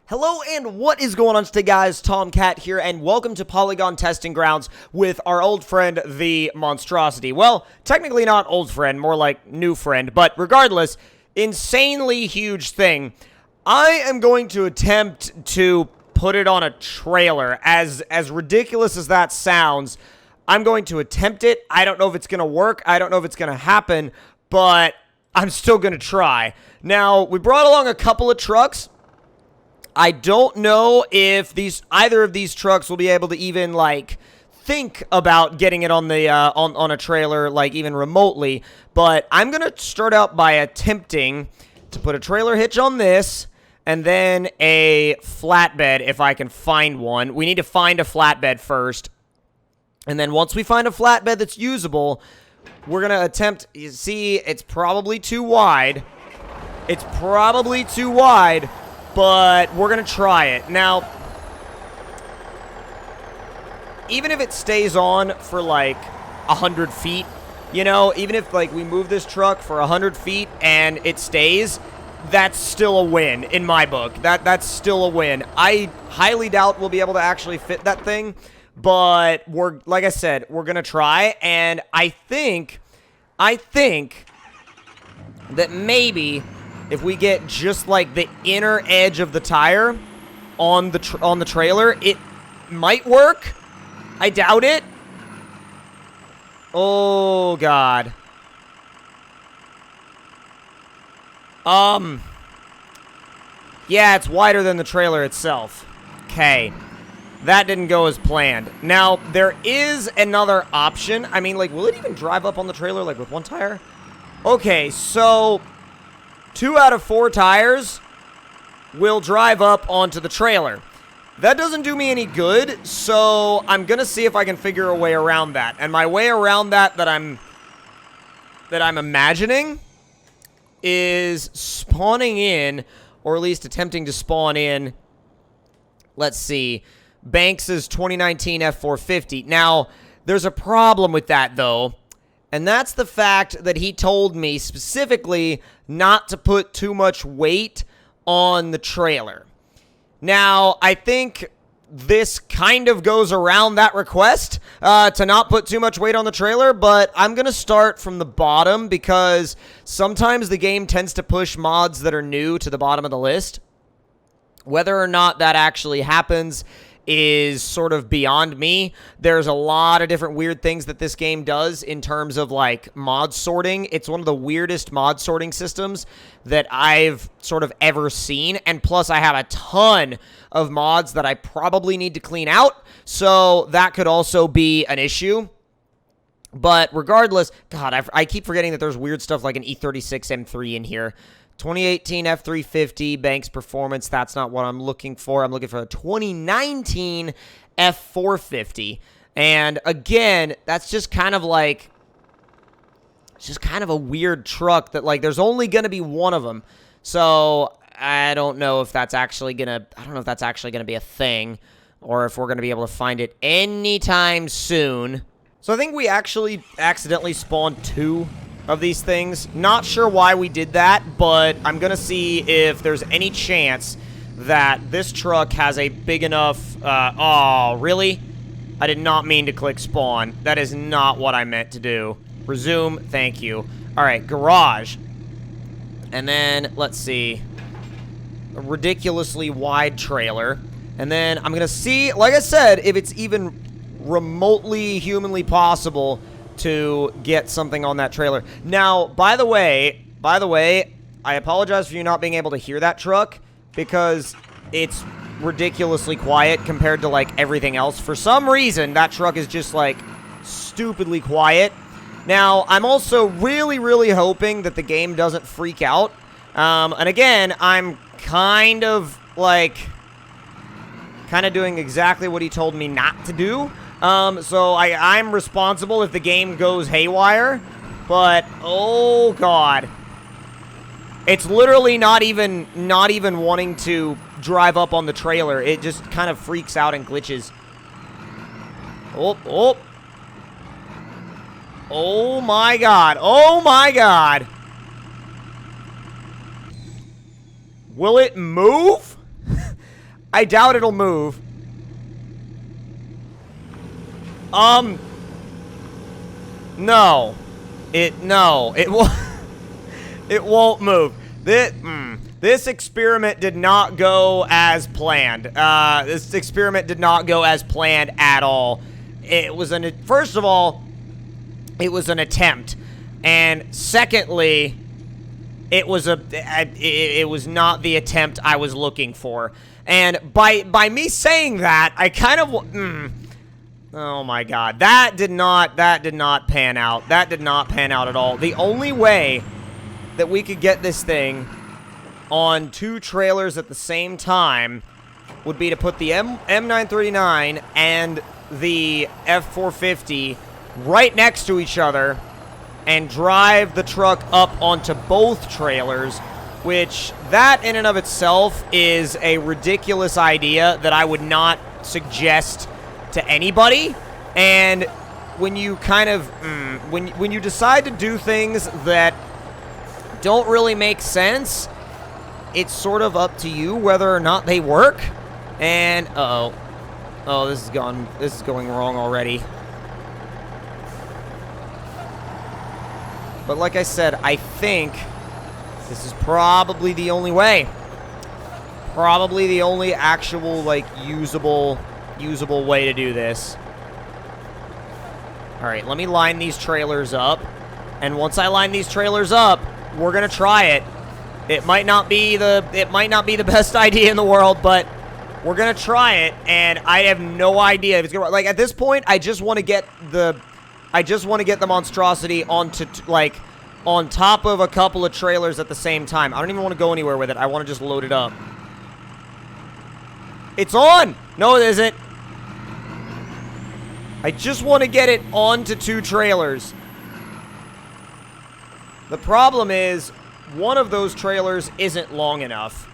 Hello and what is going on today, guys? Tomcat here, and welcome to Polygon Testing Grounds with our old friend, the Monstrosity. Well, technically not old friend, more like new friend, but regardless, insanely huge thing. I am going to attempt to put it on a trailer. As ridiculous as that sounds, I'm going to attempt it. I don't know if it's going to work. I don't know if it's going to happen, but I'm still going to try. Now, we brought along a couple of trucks. I don't know if either of these trucks will be able to even, like, think about getting it on the on a trailer, like, even remotely. But I'm gonna start out by attempting to put a trailer hitch on this, and then a flatbed if I can find one. We need to find a flatbed first, and then once we find a flatbed that's usable, we're gonna attempt. You see, it's probably too wide. It's probably too wide. But we're going to try it. Now, even if it stays on for like 100 feet, you know, even if like we move this truck for 100 feet and it stays, that's still a win in my book. That's still a win. I highly doubt we'll be able to actually fit that thing, but like I said, we're going to try, and I think that maybe if we get just like the inner edge of the tire on the trailer, it might work. I doubt it. Oh God. Yeah, it's wider than the trailer itself. Okay. That didn't go as planned. Now, there is another option. I mean, like, will it even drive up on the trailer, like, with one tire? Okay, so 2 out of 4 tires will drive up onto the trailer. That doesn't do me any good, so I'm gonna see if I can figure a way around that. And my way around that I'm imagining is spawning in, or at least attempting to spawn in, let's see, Banks's 2019 F450. Now, there's a problem with that, though. And that's the fact that he told me specifically not to put too much weight on the trailer. Now, I think this kind of goes around that request to not put too much weight on the trailer, but I'm going to start from the bottom because sometimes the game tends to push mods that are new to the bottom of the list. Whether or not that actually happens is sort of beyond me. There's a lot of different weird things that this game does in terms of, like, mod sorting. It's one of the weirdest mod sorting systems that I've sort of ever seen, and plus I have a ton of mods that I probably need to clean out, so that could also be an issue. But regardless, God, I keep forgetting that there's weird stuff like an E36 M3 in here. 2018 F350 Banks performance, that's not what I'm looking for. I'm looking for a 2019 F450. And again, that's just kind of like, it's just kind of a weird truck that, like, there's only going to be one of them. So I don't know if that's actually going to, be a thing, or if we're going to be able to find it anytime soon. So I think we actually accidentally spawned 2 of these things. Not sure why we did that, but I'm gonna see if there's any chance that this truck has a big enough, oh, really? I did not mean to click spawn. That is not what I meant to do. Resume, thank you. Alright, garage. And then, let's see, a ridiculously wide trailer. And then I'm gonna see, like I said, if it's even remotely humanly possible to get something on that trailer. Now, by the way, I apologize for you not being able to hear that truck, because it's ridiculously quiet compared to, like, everything else. For some reason, that truck is just, like, stupidly quiet. Now, I'm also really, really hoping that the game doesn't freak out. And again, I'm kind of doing exactly what he told me not to do. So I'm responsible if the game goes haywire, but oh God, it's literally not even wanting to drive up on the trailer. It just kind of freaks out and glitches. Oh my God, oh my God. Will it move? I doubt it'll move. No. It won't. It won't move. This experiment did not go as planned. This experiment did not go as planned at all. It was first of all, it was an attempt, and secondly, it was not the attempt I was looking for. And by me saying that, I kind of oh my god, that did not pan out. That did not pan out at all. The only way that we could get this thing on 2 trailers at the same time would be to put the M939 and the F450 right next to each other and drive the truck up onto both trailers, which that in and of itself is a ridiculous idea that I would not suggest to anybody. And when you kind of when you decide to do things that don't really make sense, it's sort of up to you whether or not they work. And oh, this is going wrong already. But like I said, I think this is probably the only way. Probably the only actual, like, usable way to do this. Alright, let me line these trailers up. And once I line these trailers up, we're gonna try it. It might not be the best idea in the world, but we're gonna try it, and I have no idea if it's gonna, like, at this point, I just want to get the Monstrosity onto, like, on top of a couple of trailers at the same time. I don't even want to go anywhere with it. I want to just load it up. It's on! No, it isn't. I just want to get it onto 2 trailers. The problem is, one of those trailers isn't long enough.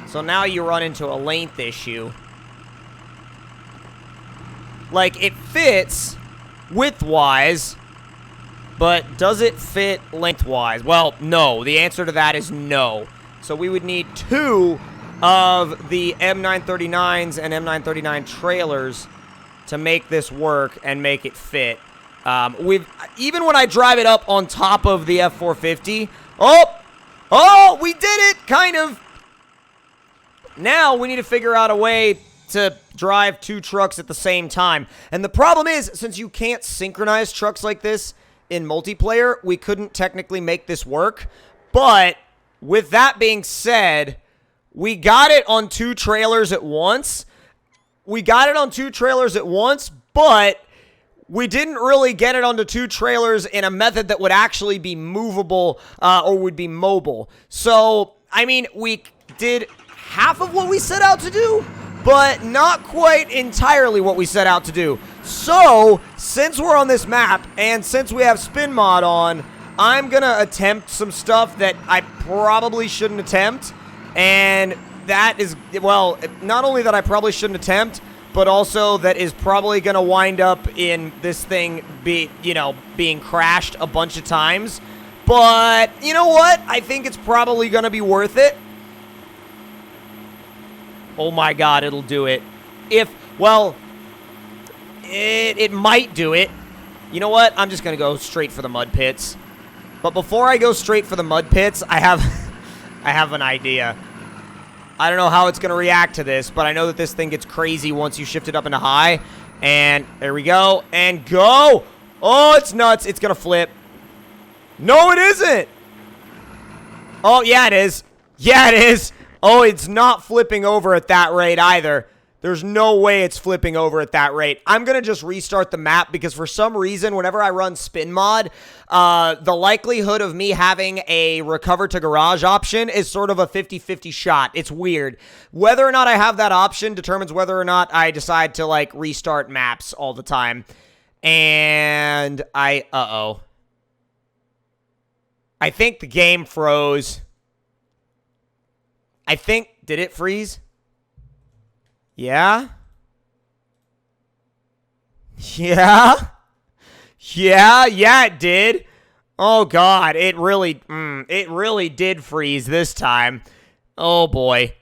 So now you run into a length issue. Like, it fits width-wise, but does it fit lengthwise? Well, no. The answer to that is no. So we would need 2 of the M939s and M939 trailers to make this work and make it fit. Even when I drive it up on top of the F450, oh, we did it, kind of. Now we need to figure out a way to drive 2 trucks at the same time. And the problem is, since you can't synchronize trucks like this in multiplayer, we couldn't technically make this work. But with that being said, we got it on 2 trailers at once. But we didn't really get it onto 2 trailers in a method that would actually be movable or would be mobile. So, I mean, we did half of what we set out to do, but not quite entirely what we set out to do. So, since we're on this map, and since we have Spin Mod on, I'm gonna attempt some stuff that I probably shouldn't attempt, and that is, well, not only that I probably shouldn't attempt, but also that is probably gonna wind up in this thing being crashed a bunch of times. But, you know what? I think it's probably gonna be worth it. Oh my god, it'll do it. It might do it. You know what? I'm just gonna go straight for the mud pits. But before I go straight for the mud pits, I have an idea. I don't know how it's gonna react to this, but I know that this thing gets crazy once you shift it up into high. And there we go. And go! Oh, it's nuts. It's gonna flip. No, it isn't! Oh, yeah, it is. Yeah, it is. Oh, it's not flipping over at that rate either. There's no way it's flipping over at that rate. I'm going to just restart the map because for some reason, whenever I run Spin Mod, the likelihood of me having a recover to garage option is sort of a 50-50 shot. It's weird. Whether or not I have that option determines whether or not I decide to, like, restart maps all the time. And I think the game froze. Did it freeze? Yeah? Yeah, it did. Oh, God, it really did freeze this time. Oh, boy.